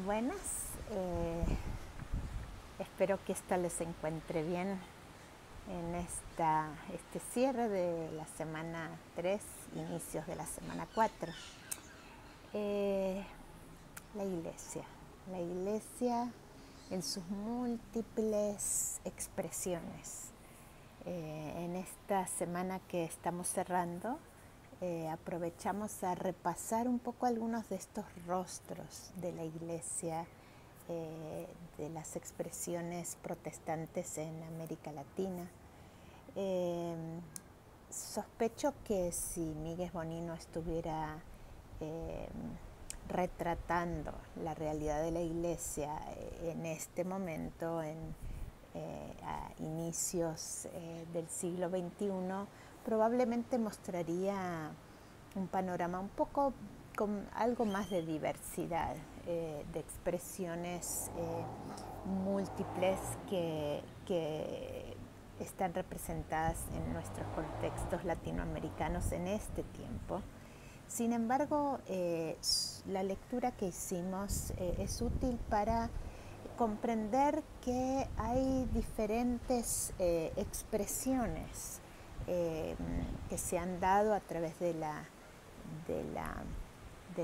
buenas. Espero que esta les encuentre bien en este cierre de la semana 3, inicios de la semana 4. La iglesia en sus múltiples expresiones. En esta semana que estamos cerrando, aprovechamos a repasar un poco algunos de estos rostros de la iglesia, de las expresiones protestantes en América Latina. Sospecho que si Míguez Bonino estuviera retratando la realidad de la iglesia en este momento, a inicios del siglo XXI, probablemente mostraría un panorama un poco con algo más de diversidad, de expresiones múltiples que están representadas en nuestros contextos latinoamericanos en este tiempo. Sin embargo, la lectura que hicimos es útil para comprender que hay diferentes expresiones que se han dado a través de la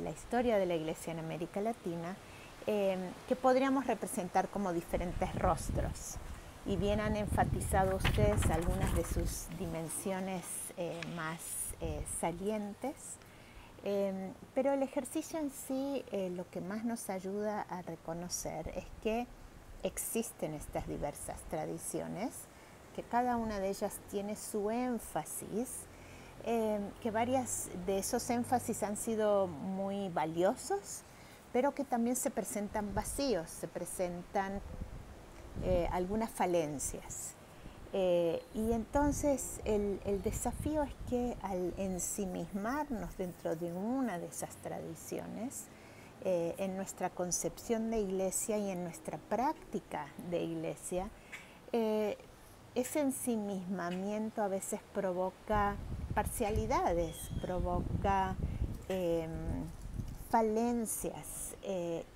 historia de la iglesia en América Latina, que podríamos representar como diferentes rostros. Y bien han enfatizado ustedes algunas de sus dimensiones más salientes, pero el ejercicio en sí lo que más nos ayuda a reconocer es que existen estas diversas tradiciones, que cada una de ellas tiene su énfasis, que varias de esos énfasis han sido muy valiosos, pero que también se presentan vacíos, se presentan algunas falencias. Y entonces el desafío es que al ensimismarnos dentro de una de esas tradiciones, en nuestra concepción de iglesia y en nuestra práctica de iglesia, ese ensimismamiento a veces provoca parcialidades, provoca falencias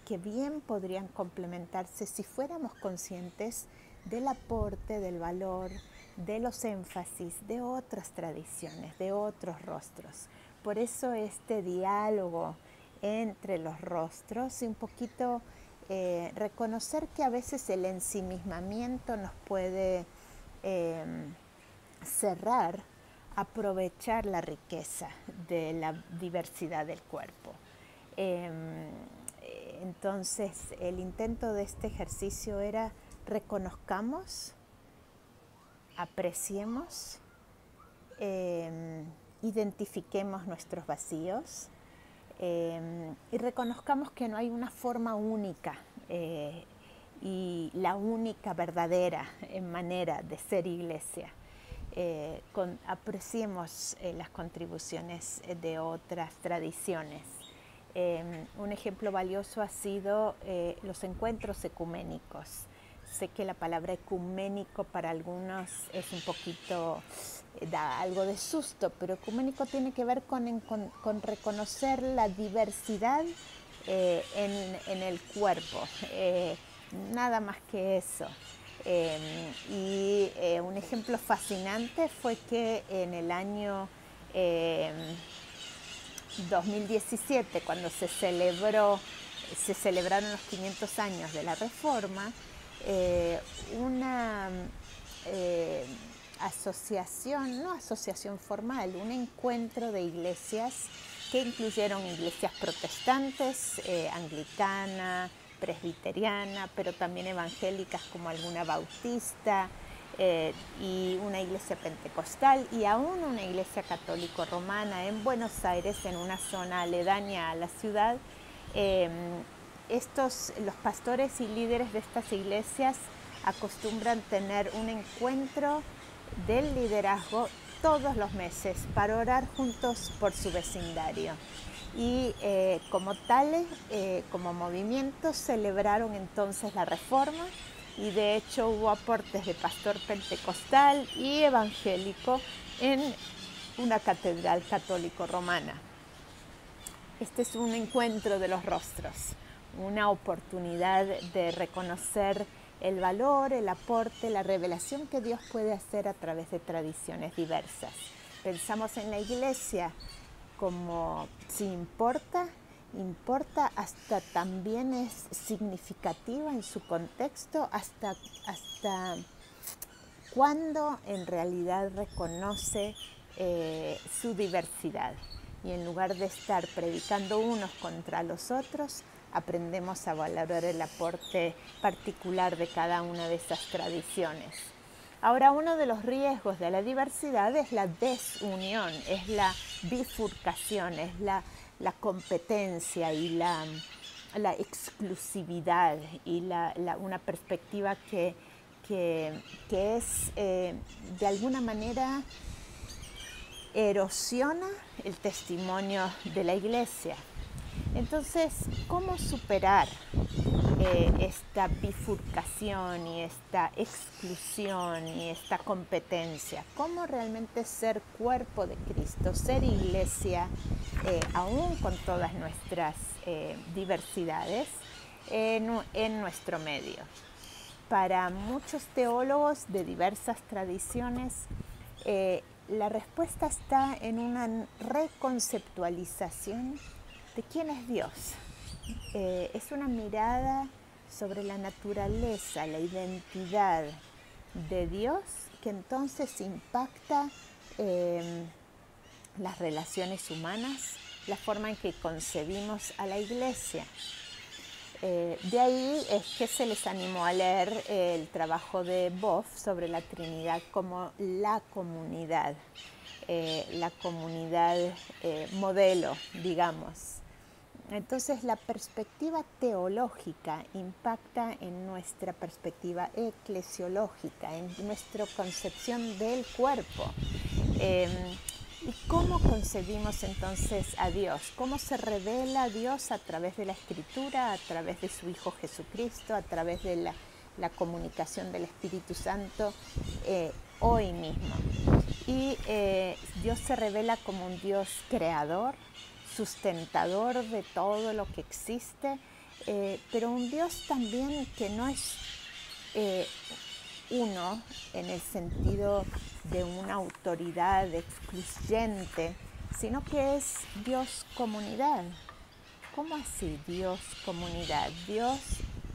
que bien podrían complementarse si fuéramos conscientes del aporte, del valor, de los énfasis de otras tradiciones, de otros rostros. Por eso este diálogo entre los rostros y un poquito reconocer que a veces el ensimismamiento nos puede cerrar, aprovechar la riqueza de la diversidad del cuerpo. Entonces el intento de este ejercicio era reconozcamos, apreciemos, identifiquemos nuestros vacíos y reconozcamos que no hay una forma única y la única verdadera manera de ser iglesia. Apreciemos las contribuciones de otras tradiciones. Un ejemplo valioso ha sido los encuentros ecuménicos. Sé que la palabra ecuménico para algunos es un poquito, da algo de susto, pero ecuménico tiene que ver con reconocer la diversidad en el cuerpo, nada más que eso. Un ejemplo fascinante fue que en el año 2017, cuando se celebraron los 500 años de la Reforma, una asociación, no asociación formal, un encuentro de iglesias que incluyeron iglesias protestantes, anglicana, presbiteriana, pero también evangélicas como alguna bautista, y una iglesia pentecostal y aún una iglesia católico romana en Buenos Aires, en una zona aledaña a la ciudad. Los pastores y líderes de estas iglesias acostumbran tener un encuentro del liderazgo todos los meses para orar juntos por su vecindario. Y como tales, como movimiento, celebraron entonces la Reforma, y de hecho hubo aportes de pastor pentecostal y evangélico en una catedral católico romana. Este es un encuentro de los rostros, una oportunidad de reconocer el valor, el aporte, la revelación que Dios puede hacer a través de tradiciones diversas. Pensamos en la iglesia como si importa hasta también es significativa en su contexto, hasta cuando en realidad reconoce su diversidad. Y en lugar de estar predicando unos contra los otros, aprendemos a valorar el aporte particular de cada una de esas tradiciones. Ahora, uno de los riesgos de la diversidad es la desunión, es la bifurcación, es la competencia y la exclusividad y una perspectiva que es de alguna manera erosiona el testimonio de la iglesia. Entonces, ¿cómo superar esta bifurcación y esta exclusión y esta competencia? ¿Cómo realmente ser cuerpo de Cristo, ser iglesia, aún con todas nuestras diversidades, en nuestro medio? Para muchos teólogos de diversas tradiciones, la respuesta está en una reconceptualización de quién es Dios. Es una mirada sobre la naturaleza, la identidad de Dios, que entonces impacta las relaciones humanas, la forma en que concebimos a la iglesia. De ahí es que se les animó a leer el trabajo de Boff sobre la Trinidad como la comunidad modelo, digamos. Entonces la perspectiva teológica impacta en nuestra perspectiva eclesiológica, en nuestra concepción del cuerpo. ¿Y cómo concebimos entonces a Dios? ¿Cómo se revela a Dios a través de la Escritura, a través de su Hijo Jesucristo, a través de la comunicación del Espíritu Santo hoy mismo? Y Dios se revela como un Dios creador, sustentador de todo lo que existe, pero un Dios también que no es uno en el sentido de una autoridad excluyente, sino que es Dios comunidad. ¿Cómo así Dios comunidad? Dios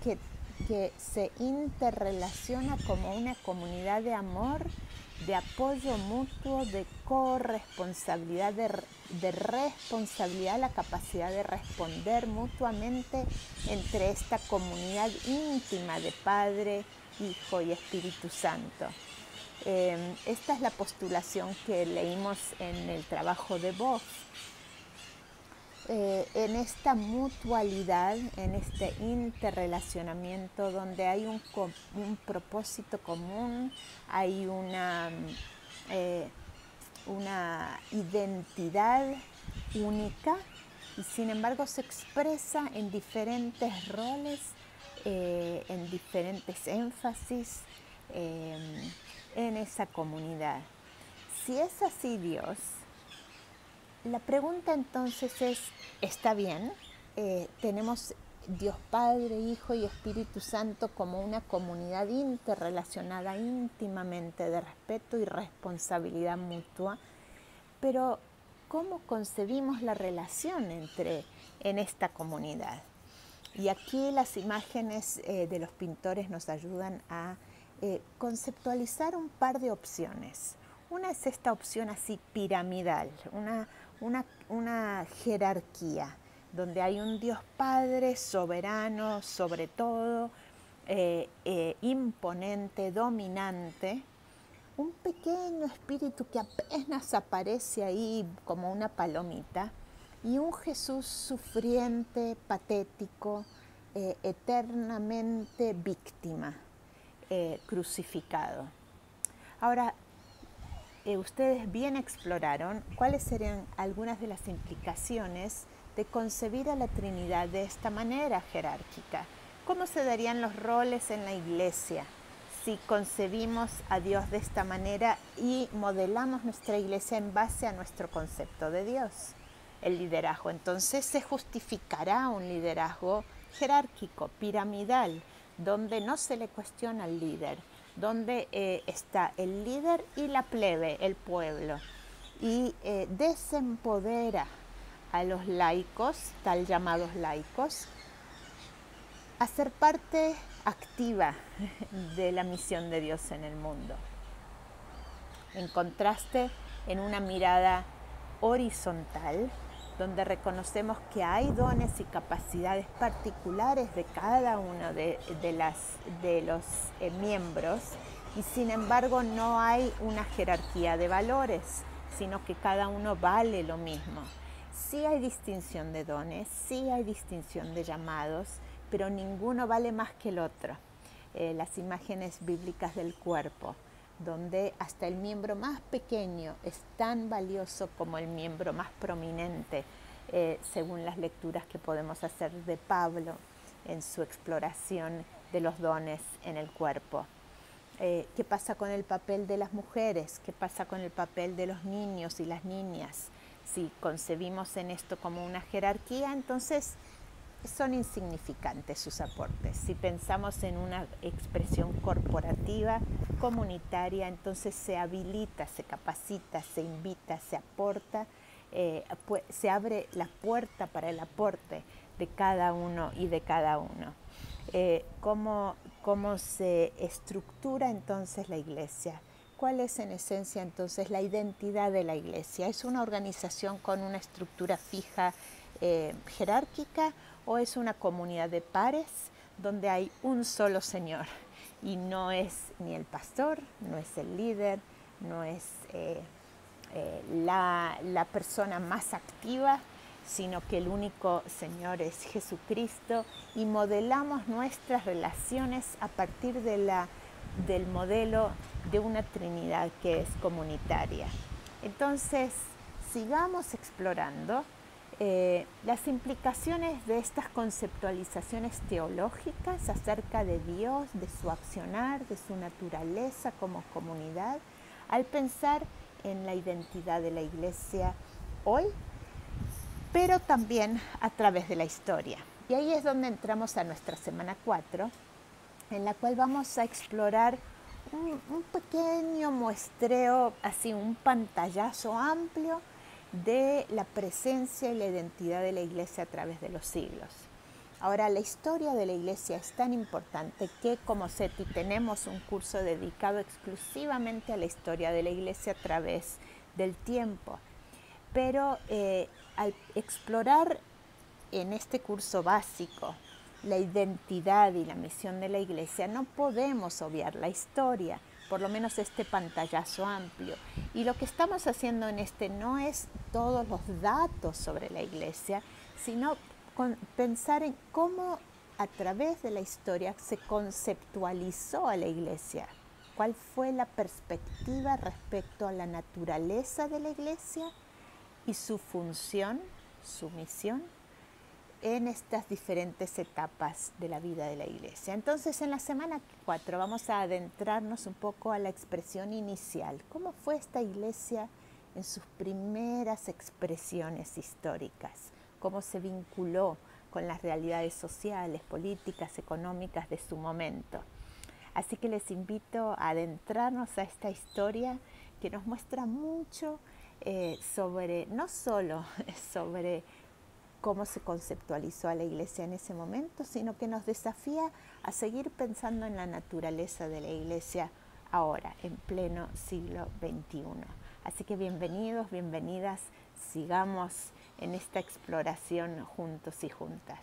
que se interrelaciona como una comunidad de amor, de apoyo mutuo, de corresponsabilidad, de responsabilidad, la capacidad de responder mutuamente entre esta comunidad íntima de Padre, Hijo y Espíritu Santo. Esta es la postulación que leímos en el trabajo de Boff. En esta mutualidad, en este interrelacionamiento donde hay un propósito común, hay una identidad única y sin embargo se expresa en diferentes roles, en diferentes énfasis en esa comunidad. Si es así Dios, la pregunta entonces es, ¿está bien? Tenemos Dios Padre, Hijo y Espíritu Santo como una comunidad interrelacionada íntimamente de respeto y responsabilidad mutua, pero ¿cómo concebimos la relación en esta comunidad? Y aquí las imágenes de los pintores nos ayudan a conceptualizar un par de opciones. Una es esta opción así piramidal, una jerarquía, donde hay un Dios Padre soberano sobre todo, imponente, dominante, un pequeño espíritu que apenas aparece ahí como una palomita, y un Jesús sufriente, patético, eternamente víctima, crucificado. Ahora, ustedes bien exploraron cuáles serían algunas de las implicaciones de concebir a la Trinidad de esta manera jerárquica. ¿Cómo se darían los roles en la iglesia si concebimos a Dios de esta manera y modelamos nuestra iglesia en base a nuestro concepto de Dios? El liderazgo. Entonces se justificará un liderazgo jerárquico, piramidal, donde no se le cuestiona al líder, donde está el líder y la plebe, el pueblo, y desempodera a los laicos, tal llamados laicos, a ser parte activa de la misión de Dios en el mundo. En contraste, en una mirada horizontal, donde reconocemos que hay dones y capacidades particulares de cada uno de los miembros, y sin embargo no hay una jerarquía de valores, sino que cada uno vale lo mismo. Sí hay distinción de dones, sí hay distinción de llamados, pero ninguno vale más que el otro. Las imágenes bíblicas del cuerpo, donde hasta el miembro más pequeño es tan valioso como el miembro más prominente, según las lecturas que podemos hacer de Pablo en su exploración de los dones en el cuerpo. ¿Qué pasa con el papel de las mujeres? ¿Qué pasa con el papel de los niños y las niñas? Si concebimos en esto como una jerarquía, entonces son insignificantes sus aportes. Si pensamos en una expresión corporativa, comunitaria, entonces se habilita, se capacita, se invita, se aporta, se abre la puerta para el aporte de cada uno y de cada uno. ¿Cómo se estructura entonces la Iglesia? ¿Cuál es en esencia entonces la identidad de la Iglesia? ¿Es una organización con una estructura fija, jerárquica, o es una comunidad de pares donde hay un solo Señor y no es ni el pastor, no es el líder, no es la persona más activa, sino que el único Señor es Jesucristo, y modelamos nuestras relaciones a partir del modelo de una Trinidad que es comunitaria? Entonces, sigamos explorando las implicaciones de estas conceptualizaciones teológicas acerca de Dios, de su accionar, de su naturaleza como comunidad, al pensar en la identidad de la Iglesia hoy, pero también a través de la historia. Y ahí es donde entramos a nuestra semana 4, en la cual vamos a explorar un pequeño muestreo, así un pantallazo amplio de la presencia y la identidad de la Iglesia a través de los siglos. Ahora, la historia de la Iglesia es tan importante que como CETI tenemos un curso dedicado exclusivamente a la historia de la Iglesia a través del tiempo. Pero al explorar en este curso básico la identidad y la misión de la Iglesia, no podemos obviar la historia, por lo menos este pantallazo amplio. Y lo que estamos haciendo en este no es todos los datos sobre la Iglesia, sino pensar en cómo a través de la historia se conceptualizó a la Iglesia. ¿Cuál fue la perspectiva respecto a la naturaleza de la Iglesia y su función, su misión, en estas diferentes etapas de la vida de la Iglesia? Entonces, en la semana 4 vamos a adentrarnos un poco a la expresión inicial. ¿Cómo fue esta Iglesia en sus primeras expresiones históricas? ¿Cómo se vinculó con las realidades sociales, políticas, económicas de su momento? Así que les invito a adentrarnos a esta historia que nos muestra mucho sobre, no solo sobre cómo se conceptualizó a la Iglesia en ese momento, sino que nos desafía a seguir pensando en la naturaleza de la Iglesia ahora, en pleno siglo XXI. Así que bienvenidos, bienvenidas, sigamos en esta exploración juntos y juntas.